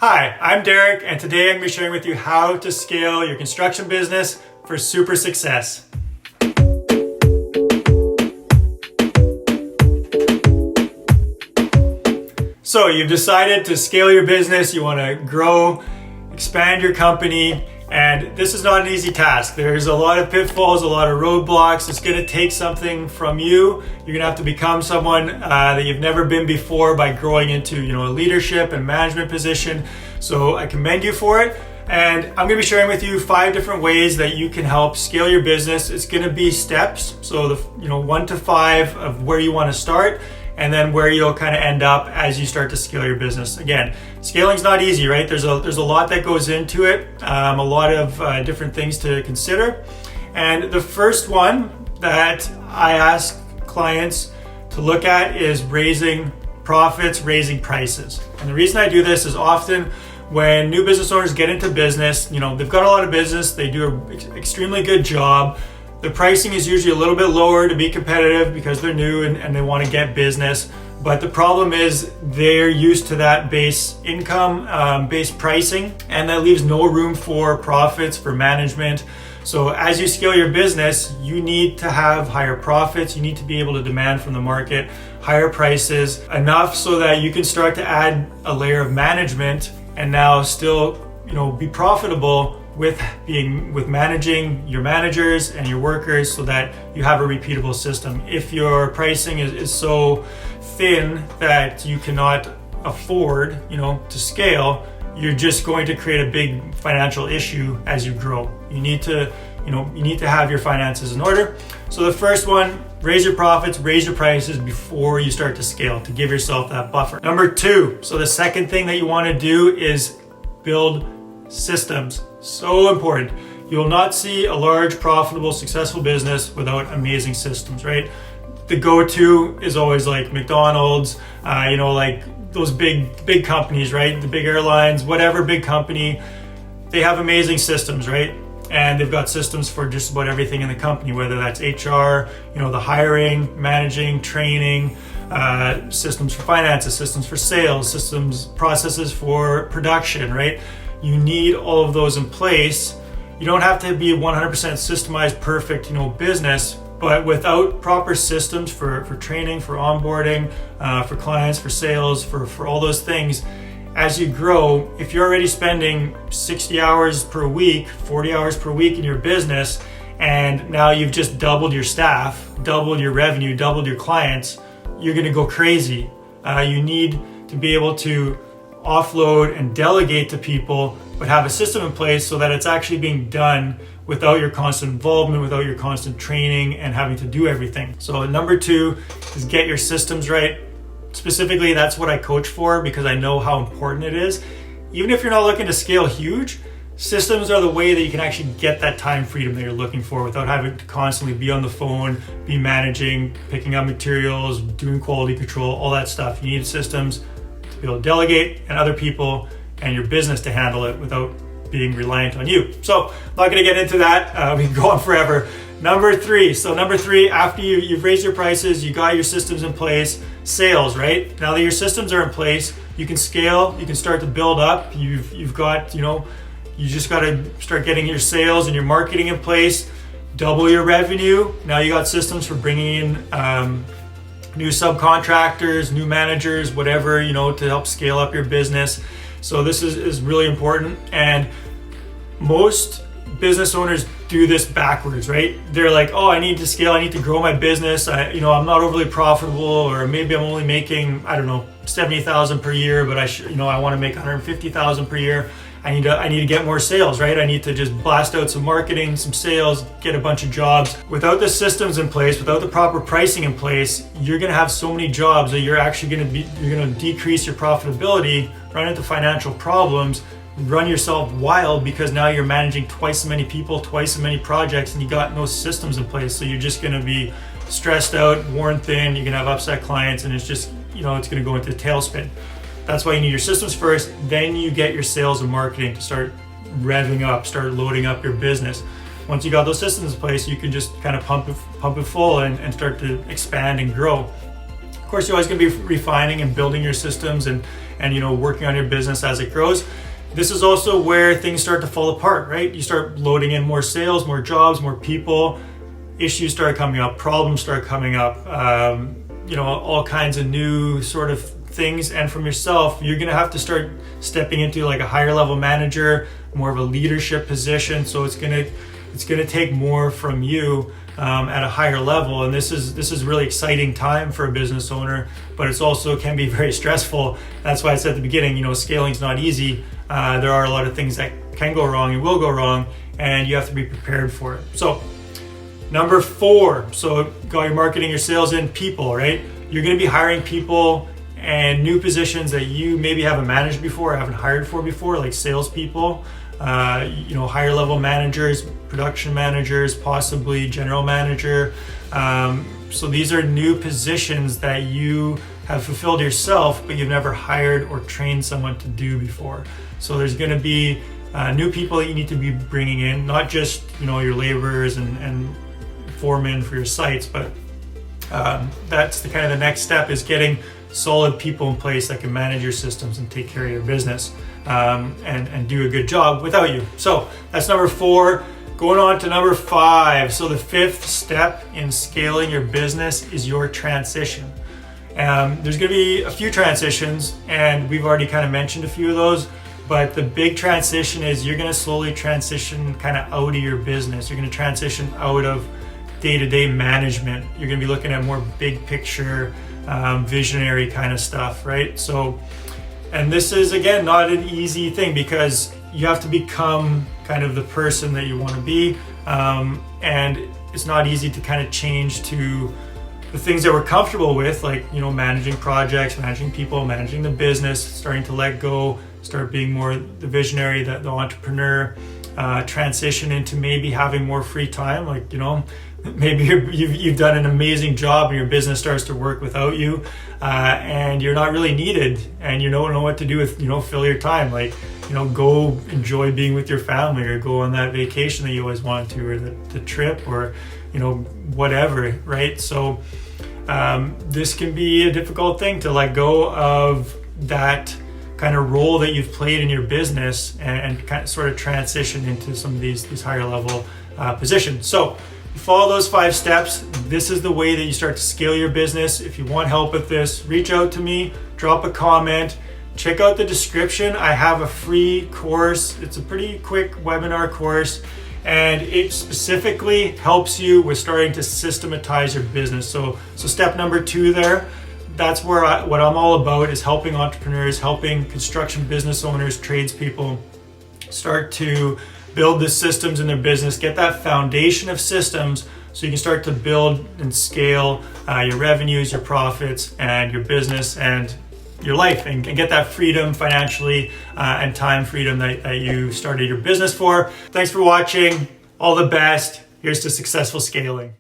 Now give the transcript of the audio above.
Hi, I'm Derek, and today I'm going to be sharing with you how to scale your construction business for super success. So you've decided to scale your business, you want to grow, expand your company, and this is not an easy task. There's a lot of pitfalls, a lot of roadblocks. It's going to take something from you. You're going to have to become someone that you've never been before by growing into, a leadership and management position. So I commend you for it. And I'm going to be sharing with you 5 different ways that you can help scale your business. It's going to be steps. So the 1 to 5 of where you want to start, and then where you'll kind of end up as you start to scale your business. Again, scaling's not easy, right? There's a lot that goes into it, a lot of different things to consider. And the first one that I ask clients to look at is raising profits, raising prices. And the reason I do this is often when new business owners get into business, they've got a lot of business, they do an extremely good job. The pricing is usually a little bit lower to be competitive because they're new and they want to get business. But the problem is they're used to that base income, base pricing, and that leaves no room for profits, for management. So as you scale your business, you need to have higher profits. You need to be able to demand from the market higher prices, enough so that you can start to add a layer of management and now still, be profitable with managing your managers and your workers so that you have a repeatable system. If your pricing is so thin that you cannot afford, to scale, you're just going to create a big financial issue as you grow. You need to have your finances in order. So the first one, raise your profits, raise your prices before you start to scale to give yourself that buffer. Number 2, so the second thing that you want to do is build systems. So important. You will not see a large, profitable, successful business without amazing systems, right? The go-to is always like McDonald's, like those big companies, right? The big airlines, whatever big company, they have amazing systems, right? And they've got systems for just about everything in the company, whether that's HR, the hiring, managing, training, systems for finances, systems for sales, systems, processes for production, right? You need all of those in place. You don't have to be 100% systemized, perfect, business, but without proper systems for training, for onboarding, for clients, for sales, for all those things, as you grow, if you're already spending 60 hours per week, 40 hours per week in your business, and now you've just doubled your staff, doubled your revenue, doubled your clients, you're gonna go crazy. You need to be able to offload and delegate to people, but have a system in place so that it's actually being done without your constant involvement, without your constant training and having to do everything. So number 2 is get your systems right. Specifically, that's what I coach for because I know how important it is. Even if you're not looking to scale huge, systems are the way that you can actually get that time freedom that you're looking for without having to constantly be on the phone, be managing, picking up materials, doing quality control, all that stuff. You need systems to be able to delegate and other people and your business to handle it without being reliant on you. So I'm not going to get into that. We can go on forever. Number 3, after you've raised your prices, you got your systems in place, sales, right? Now that your systems are in place, you can scale, you can start to build up. You've got, you just got to start getting your sales and your marketing in place, double your revenue. Now you got systems for bringing in new subcontractors, new managers, whatever, to help scale up your business. So this is really important. And most business owners do this backwards, right? They're like, oh, I need to scale, I need to grow my business. I'm not overly profitable, or maybe I'm only making, $70,000 per year, but I want to make $150,000 per year. I need to get more sales, right? I need to just blast out some marketing, some sales, get a bunch of jobs. Without the systems in place, without the proper pricing in place, you're going to have so many jobs that you're going to decrease your profitability, run into financial problems, run yourself wild because now you're managing twice as many people, twice as many projects, and you got no systems in place. So you're just going to be stressed out, worn thin. You're going to have upset clients, and it's just, it's going to go into a tailspin. That's why you need your systems first. Then you get your sales and marketing to start revving up, start loading up your business. Once you got those systems in place, you can just kind of pump it full and start to expand and grow. Of course, you're always going to be refining and building your systems and and working on your business as it grows. This is also where things start to fall apart, right? You start loading in more sales, more jobs, more people, issues start coming up, problems start coming up, all kinds of new sort of things. And from yourself, you're gonna have to start stepping into like a higher level manager, more of a leadership position. So it's gonna take more from you at a higher level. And this is really exciting time for a business owner, but it's also can be very stressful. That's why I said at the beginning, scaling is not easy. There are a lot of things that can go wrong and will go wrong, and you have to be prepared for it. So number 4, so got your marketing, your sales, and people, right? You're gonna be hiring people and new positions that you maybe haven't managed before, haven't hired for before, like salespeople, higher level managers, production managers, possibly general manager. So these are new positions that you have fulfilled yourself, but you've never hired or trained someone to do before. So there's going to be new people that you need to be bringing in, not just your laborers and foremen for your sites, but that's the kind of the next step, is getting solid people in place that can manage your systems and take care of your business and do a good job without you. So that's number 4. Going on to number 5. So the 5th step in scaling your business is your transition. There's going to be a few transitions, and we've already kind of mentioned a few of those, but the big transition is you're going to slowly transition kind of out of your business. You're going to transition out of day-to-day management. You're going to be looking at more big picture, visionary kind of stuff, right? So, and this is, again, not an easy thing, because you have to become kind of the person that you want to be, and it's not easy to kind of change to the things that we're comfortable with, like managing projects, managing people, managing the business, starting to let go, start being more the visionary, the entrepreneur, transition into maybe having more free time, like maybe you've done an amazing job and your business starts to work without you, and you're not really needed, and you don't know what to do with fill your time, like go enjoy being with your family, or go on that vacation that you always wanted to, or the trip, or whatever, right? So this can be a difficult thing to let go of that kind of role that you've played in your business and kind of sort of transition into some of these higher level positions. So you follow those 5 steps. This is the way that you start to scale your business. If you want help with this, reach out to me, drop a comment, check out the description. I have a free course. It's a pretty quick webinar course, and it specifically helps you with starting to systematize your business. So step number 2 there, that's where what I'm all about, is helping entrepreneurs, helping construction business owners, tradespeople start to build the systems in their business, get that foundation of systems so you can start to build and scale your revenues, your profits, and your business and your life, and get that freedom financially and time freedom that you started your business for. Thanks for watching. All the best. Here's to successful scaling.